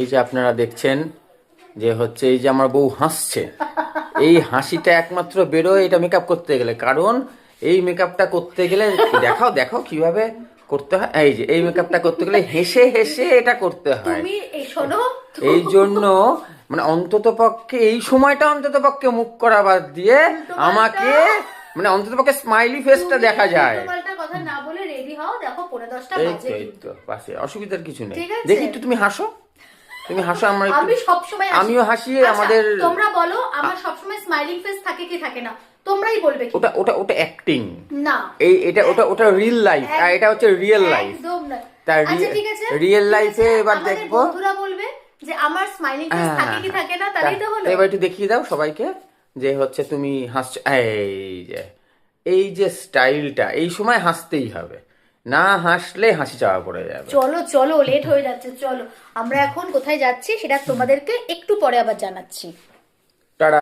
এই যে আপনারা দেখছেন যে হচ্ছে এই যে আমার বউ হাসছে, এই হাসিটা একমাত্র বেরোয় এটা মেকআপ করতে গেলে। কারণ এই মেকআপটা করতে গেলে দেখাও দেখাও কিভাবে করতে হয়। এই যে এই মেকআপটা করতে গেলে হেসে হেসে এটা করতে হয়। তুমি শোনো, এই জন্য মানে অন্তত পক্ষে এই সময়টা অন্তত পক্ষে মুখ করা বাদ দিয়ে আমাকে মানে অন্তত পক্ষে স্মাইলি ফেসটা দেখা যায়। উল্টোপাল্টা কথা না বলে রেডি হও, দেখো 10:30 বাজে। এই তো পাশে অসুবিধার কিছু নেই। ঠিক আছে? দেখি একটু তুমি হাসো, তুমি হাসো। আমরা আমি সবসময় আমিও হাসি। আচ্ছা, আমাদের তোমরা বলো আমার সবসময় স্মাইলিং ফেস থাকে কি থাকে না, তোমরাই বলবে কি। ওটা ওটা ওটা অ্যাক্টিং না, এই এটা ওটা ওটা রিয়েল লাইফ, আর এটা হচ্ছে রিয়েল লাইফ। একদম না। তার আচ্ছা ঠিক আছে, রিয়েল লাইফে এবার আমাদের দেখবো বন্ধুরা বলবে যে আমার স্মাইলিং ফেস থাকে কি থাকে না, তাহলেই তো হলো। এবার একটু দেখিয়ে দাও সবাইকে যে হচ্ছে তুমি হাসছো। এই যে স্টাইলটা এই সময় হাসতেই হবে, না হাসলে হাসি চাওয়া পড়ে যাবে। চলো চলো, লেট হয়ে যাচ্ছে, চলো আমরা এখন কোথায় যাচ্ছি সেটা তোমাদেরকে একটু পরে আবার জানাচ্ছি।